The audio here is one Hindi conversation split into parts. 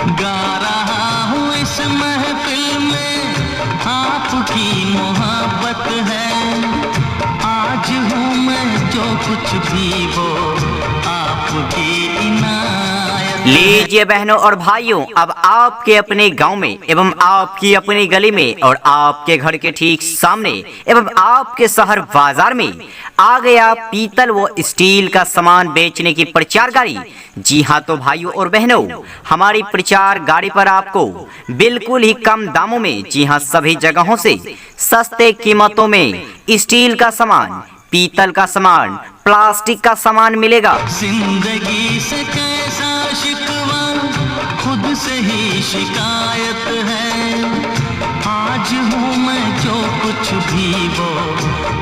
गा रहा हूँ इस महफिल में, आपकी मोहब्बत है। आज हूँ मैं जो कुछ भी वो आपकी इनायत। लीजिए बहनों और भाइयों, अब आपके अपने गांव में एवं आपकी अपनी गली में और आपके घर के ठीक सामने एवं आपके शहर बाजार में आ गया पीतल व स्टील का सामान बेचने की प्रचार गाड़ी। जी हाँ, तो भाइयों और बहनों, हमारी प्रचार गाड़ी पर आपको बिल्कुल ही कम दामों में, जी हाँ, सभी जगहों से सस्ते कीमतों में स्टील का सामान, पीतल का सामान, प्लास्टिक का सामान मिलेगा। जिंदगी से कैसा शिकवा, खुद से ही शिकायत है। आज हूँ मैं जो कुछ भी वो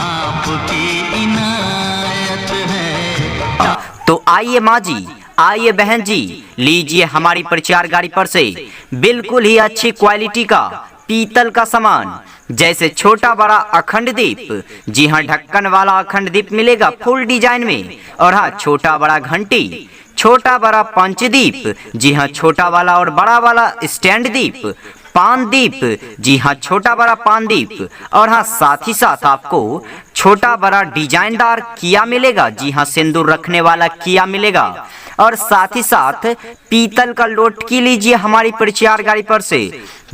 आपकी इनायत है। तो आइए माँ जी, आइए बहन जी, लीजिए हमारी प्रचार गाड़ी पर से बिल्कुल ही अच्छी क्वालिटी का पीतल का सामान, जैसे छोटा बड़ा अखंड दीप, जी हाँ, ढक्कन वाला अखंड दीप मिलेगा फुल डिजाइन में। और हाँ, छोटा बड़ा घंटी, छोटा बड़ा पंचदीप, जी हाँ, छोटा वाला और बड़ा वाला स्टैंड दीप, पान दीप, जी हाँ, छोटा बड़ा पान दीप। और हाँ, साथ ही साथ आपको छोटा बड़ा डिजाइनदार किया मिलेगा, जी हाँ, सिंदूर रखने वाला किया मिलेगा। और साथ ही साथ पीतल का लोटकी लीजिए हमारी प्रचार गाड़ी पर से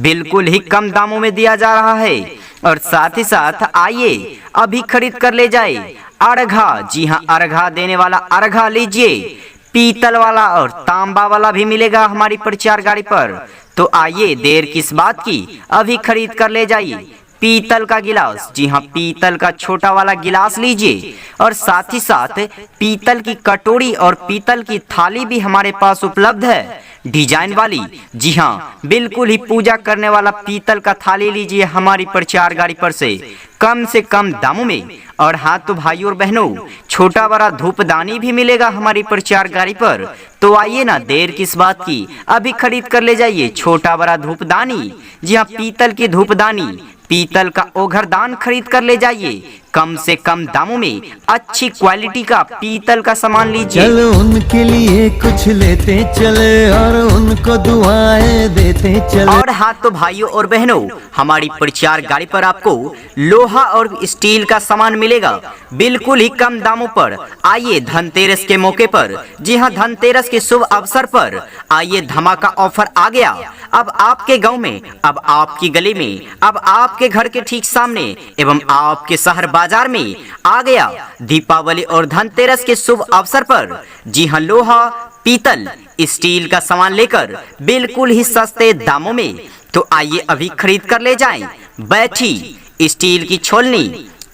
बिल्कुल ही कम दामों में दिया जा रहा है। और साथ ही साथ आइए अभी खरीद कर ले जाए अर्घा, जी हाँ, अर्घा देने वाला अर्घा लीजिए, पीतल वाला और तांबा वाला भी मिलेगा हमारी प्रचार गाड़ी पर। तो आइए देर किस बात की, अभी खरीद कर ले जाइए पीतल का गिलास, जी हाँ, पीतल का छोटा वाला गिलास लीजिए। और साथ ही साथ पीतल की कटोरी और पीतल की थाली भी हमारे पास उपलब्ध है, डिजाइन वाली, जी हाँ, बिल्कुल ही पूजा करने वाला पीतल का थाली लीजिए हमारी प्रचार गाड़ी पर से कम दामों में। और हाँ, तो भाइयों और बहनों, छोटा बड़ा धूपदानी भी मिलेगा हमारी प्रचार गाड़ी पर। तो आइए ना, देर किस बात की, अभी खरीद कर ले जाइए छोटा बड़ा धूपदानी, जी हाँ, पीतल की धूपदानी, पीतल का ओघरदान खरीद कर ले जाइए कम से कम दामों में अच्छी क्वालिटी का पीतल का सामान लीजिए। चलो उनके लिए कुछ लेते चले और उनको दुआएं देते चले। और हाँ, तो भाइयों और बहनों, हमारी प्रचार गाड़ी पर आपको लोहा और स्टील का सामान मिलेगा बिल्कुल ही कम दामों पर। आइए धनतेरस के मौके पर, जी हाँ, धनतेरस के शुभ अवसर पर आइए धमाका ऑफर आ गया। अब आपके गांव में, अब आपकी गली में, अब आपके घर के ठीक सामने एवं आपके शहर बाजार में आ गया दीपावली और धनतेरस के शुभ अवसर पर, जी हाँ, लोहा, पीतल, स्टील का सामान लेकर बिल्कुल ही सस्ते दामों में। तो आइए अभी खरीद कर ले जाएं बैठी, स्टील की छोलनी,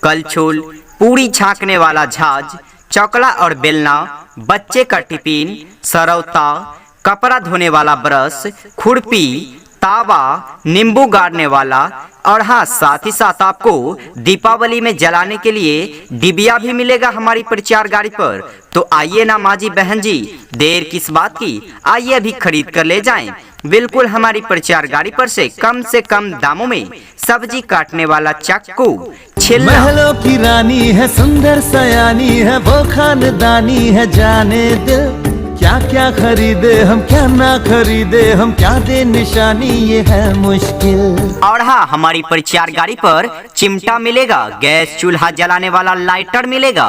कलछुल, पूरी छांकने वाला झाज, चकला और बेलना, बच्चे का टिफिन, सरौता, कपड़ा धोने वाला ब्रश, खुरपी, तावा, नींबू गाड़ने वाला। और हाँ, साथ ही साथ आपको दीपावली में जलाने के लिए डिबिया भी मिलेगा हमारी प्रचार गाड़ी पर। तो आइए ना माँ जी, बहन जी, देर किस बात की, आइए अभी खरीद कर ले जाएं बिल्कुल हमारी प्रचार गाड़ी पर से कम दामों में। सब्जी काटने वाला चाकू, छिलना, महलों की रानी है, सुंदर सयानी है, वो खानदानी है, जाने दिल क्या क्या खरीदे हम, क्या ना खरीदे हम, क्या दे निशानी, ये है मुश्किल। और हाँ, हमारी प्रचार गाड़ी पर चिमटा मिलेगा, गैस चूल्हा जलाने वाला लाइटर मिलेगा,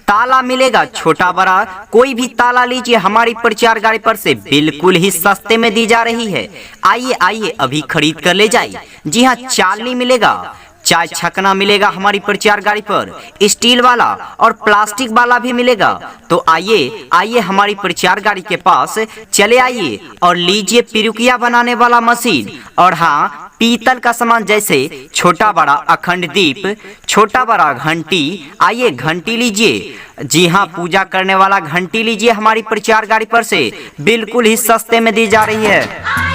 ताला मिलेगा, छोटा बड़ा कोई भी ताला लीजिए हमारी प्रचार गाड़ी पर से बिल्कुल ही सस्ते में दी जा रही है। आइए आइए अभी खरीद कर ले जाइए। जी हाँ, चालनी मिलेगा, चाय छकना मिलेगा हमारी प्रचार गाड़ी पर, स्टील वाला और प्लास्टिक वाला भी मिलेगा। तो आइए आइए हमारी प्रचार गाड़ी के पास चले आइए और लीजिए पिरुकिया बनाने वाला मशीन। और हाँ, पीतल का सामान जैसे छोटा बड़ा अखंड दीप, छोटा बड़ा घंटी, आइए घंटी लीजिए, जी हाँ, पूजा करने वाला घंटी लीजिए हमारी प्रचार गाड़ी पर से बिल्कुल ही सस्ते में दी जा रही है।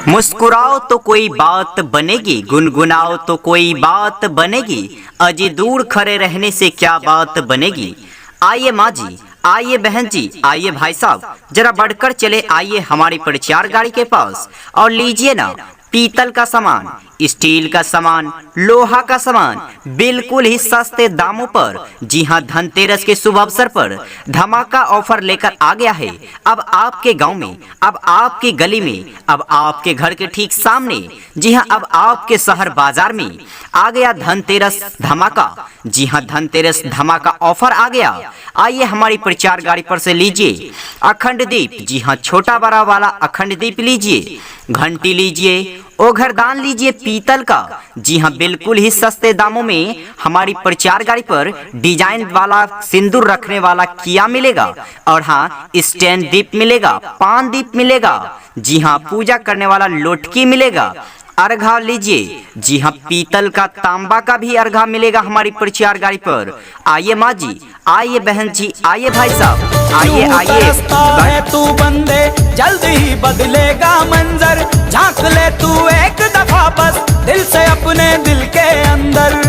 मुस्कुराओ तो कोई बात बनेगी, गुनगुनाओ तो कोई बात बनेगी, अजी दूर खड़े रहने से क्या बात बनेगी। आइए माँ जी, आइए बहन जी, आइए भाई साहब, जरा बढ़कर चले आइए हमारी प्रचार गाड़ी के पास और लीजिए ना पीतल का सामान, स्टील का सामान, लोहा का सामान बिल्कुल ही सस्ते दामों पर। जी हाँ, धनतेरस के शुभ अवसर पर धमाका ऑफर लेकर आ गया है। अब आपके गांव में, अब आपकी गली में, अब आपके घर के ठीक सामने, जी हाँ, अब आपके शहर बाजार में आ गया धनतेरस धमाका। जी हाँ, धनतेरस धमाका ऑफर आ गया। आइए हमारी प्रचार गाड़ी पर से लीजिए अखंड दीप। जी हाँ, छोटा बड़ा वाला अखंड दीप लीजिए, घंटी लीजिए, ओघरदान लीजिए पीतल का। जी हाँ, बिल्कुल ही सस्ते दामों में हमारी प्रचार गाड़ी पर डिजाइन वाला सिंदूर रखने वाला किया मिलेगा। और हाँ, स्टैंड दीप मिलेगा, पान दीप मिलेगा। जी हाँ, पूजा करने वाला लोटकी मिलेगा। अर्घा लीजिए। जी हाँ, पीतल का, तांबा का भी अर्घा मिलेगा हमारी प्रचार गाड़ी पर। आइए माँ जी, आइए बहन जी, आइए भाई साहब, आइए आइए। तू बंदे जल्द ही बदलेगा मंजर, झांक ले तू एक दफा बस दिल से अपने दिल के अंदर।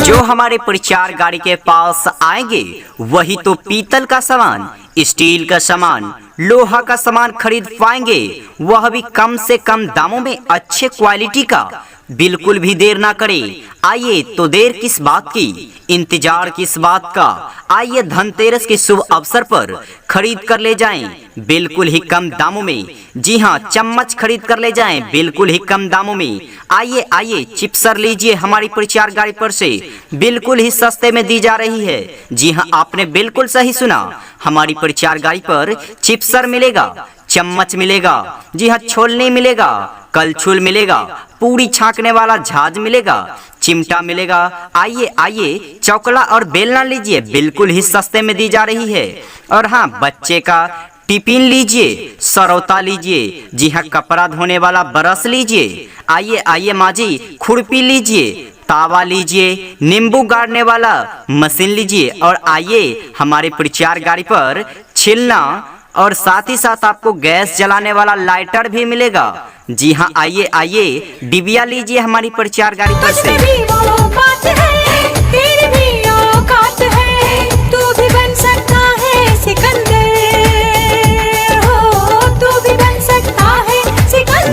जो हमारे प्रचार गाड़ी के पास आएंगे वही तो पीतल का सामान, स्टील का सामान, लोहा का सामान खरीद पाएंगे, वह भी कम से कम दामों में, अच्छे क्वालिटी का। बिल्कुल भी देर ना करें, आइए। तो देर किस बात की, इंतजार किस बात का। आइए धनतेरस के शुभ अवसर पर खरीद कर ले जाएं बिल्कुल ही कम दामों में। जी हाँ, चम्मच खरीद कर ले जाएं बिल्कुल ही कम दामों में। आइए आइए, चिप्सर लीजिए हमारी प्रचार गाड़ी पर से, बिल्कुल ही सस्ते में दी जा रही है। जी हाँ, आपने बिल्कुल सही सुना, हमारी प्रचार गाड़ी पर चिप्सर मिलेगा, चम्मच मिलेगा, जी हाँ, छोलनी मिलेगा, कलछुल मिलेगा, पूरी छांकने वाला झाज मिलेगा, चिमटा मिलेगा। आइए आइए, चौकला और बेलना लीजिए, बिल्कुल ही सस्ते में दी जा रही है। और हाँ, बच्चे का टिफिन लीजिए, सरौता लीजिए, जी हाँ, कपड़ा धोने वाला ब्रश लीजिए। आइए आइए माँ जी, खुरपी लीजिए, तावा लीजिए, नींबू गाड़ने वाला मशीन लीजिए। और आइए हमारे प्रचार गाड़ी पर छिलना और साथ ही साथ आपको गैस जलाने वाला लाइटर भी मिलेगा। जी हाँ, आइए आइए, डिबिया लीजिए हमारी प्रचार गाड़ी पर से।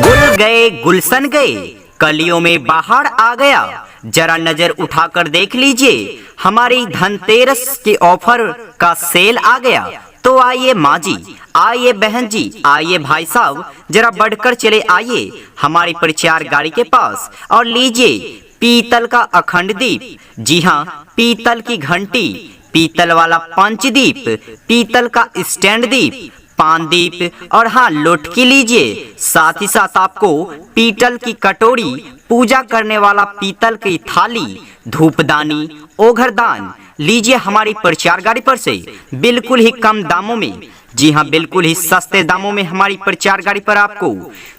गुल गए गुलशन गए, कलियों में बाहर आ गया। जरा नजर उठाकर देख लीजिए, हमारी धनतेरस के ऑफर का सेल आ गया। तो आइए माँ जी, आइए बहन जी, आइए भाई साहब, जरा बढ़कर चले आइए हमारी प्रचार गाड़ी के पास और लीजिए पीतल का अखंड दीप। जी हाँ, पीतल की घंटी, पीतल वाला पंचदीप, पीतल का स्टैंड दीप, पान दीप। और हाँ, लोटकी लीजिए, साथ ही साथ आपको पीतल की कटोरी, पूजा करने वाला पीतल की थाली, धूपदानी, ओघरदान लीजिए हमारी प्रचार गाड़ी पर से बिल्कुल ही कम दामों में। जी हाँ, बिल्कुल ही सस्ते दामों में हमारी प्रचार गाड़ी पर आपको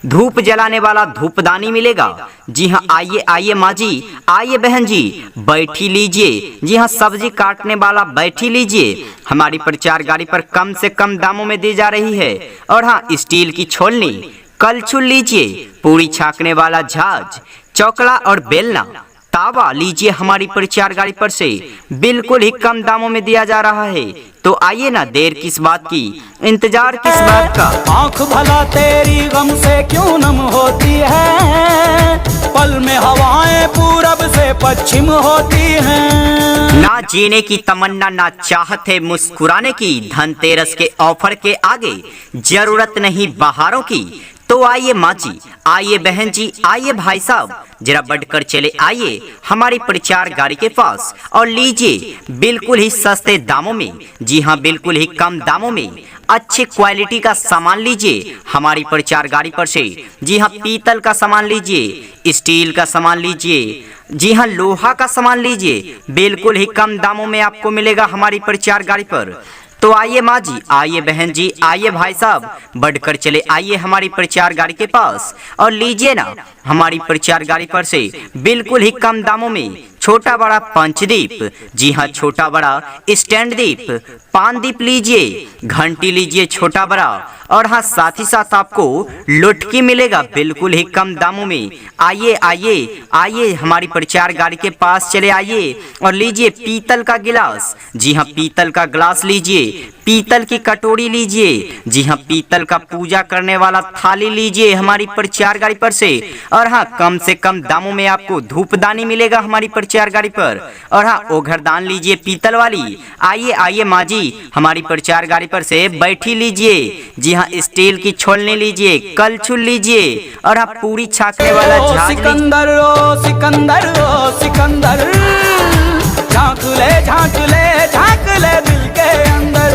धूप जलाने वाला धूपदानी मिलेगा। जी हाँ, आइए आइए माँ जी, आइए बहन जी, बैठी लीजिए। जी हाँ, सब्जी काटने वाला बैठी लीजिए, हमारी प्रचार गाड़ी पर कम से कम दामों में दी जा रही है। और हाँ, स्टील की छोलनी, कलछुल लीजिए, पूरी छाकने वाला झाज, चौकड़ा और बेलना, तावा लीजिए हमारी प्रचार गाड़ी पर से, बिल्कुल ही कम दामों में दिया जा रहा है। तो आइए ना, देर किस बात की, इंतजार किस बात का। आँख भला तेरी गम से क्यों नम होती है, पल में हवाएं पूरब से पश्चिम होती हैं। ना जीने की तमन्ना, ना चाहत है मुस्कुराने की, धनतेरस के ऑफर के आगे जरूरत नहीं बहारों की। तो आइए माँ जी, आइए बहन जी, आइए भाई साहब, जरा बढ़कर चले आइए हमारी प्रचार गाड़ी के पास और लीजिए बिल्कुल ही सस्ते दामों में। जी हाँ, बिल्कुल ही कम दामों में अच्छी क्वालिटी का सामान लीजिए हमारी प्रचार गाड़ी पर से। जी हाँ, पीतल का सामान लीजिए, स्टील का सामान लीजिए, जी हाँ, लोहा का सामान लीजिए, बिल्कुल ही कम दामों में आपको मिलेगा हमारी प्रचार गाड़ी पर। तो आइए माँ जी, आइए बहन जी, आइए भाई साहब, बढ़कर चले आइए हमारी प्रचार गाड़ी के पास और लीजिए ना हमारी प्रचार गाड़ी पर से बिल्कुल ही कम दामों में छोटा बड़ा पंचदीप, जी हाँ छोटा बड़ा स्टैंड दीप, पानदीप लीजिए, घंटी लीजिए छोटा बड़ा, और हाँ साथ ही साथ आपको लुटकी मिलेगा बिल्कुल ही कम दामों में। आइए आइए आइए हमारी प्रचार गाड़ी के पास चले आइए और लीजिए पीतल का गिलास, जी हाँ पीतल का गिलास लीजिए, पीतल की कटोरी लीजिए, जी हाँ पीतल का पूजा करने वाला थाली लीजिए हमारी प्रचार गाड़ी पर से। और हाँ कम से कम दामों में आपको धूपदानी मिलेगा हमारी प्रचार गाड़ी पर। और हाँ ओघरदान लीजिए पीतल वाली। आइए आइए माँ जी हमारी प्रचार गाड़ी पर से बैठी लीजिए, जी हाँ स्टील की छोलनी लीजिए, कलछुल लीजिए, और हाँ पूरी छाकने वाला ओ झाग लीजिए। सिकंदर ओ सिकंदर ओ सिकंदर, झांक ले दिल के अंदर।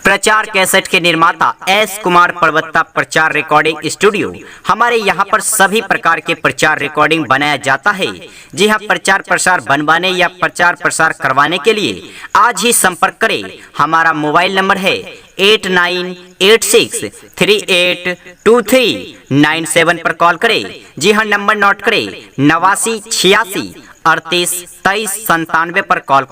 प्रचार कैसेट के निर्माता एस कुमार पर्वता प्रचार रिकॉर्डिंग स्टूडियो। हमारे यहाँ पर सभी प्रकार के प्रचार रिकॉर्डिंग बनाया जाता है। जी हाँ प्रचार प्रसार बनवाने या प्रचार प्रसार करवाने के लिए आज ही संपर्क करें। हमारा मोबाइल नंबर है 8986382397 पर कॉल करें। जी हाँ नंबर नोट करें 8986382397 पर कॉल करें।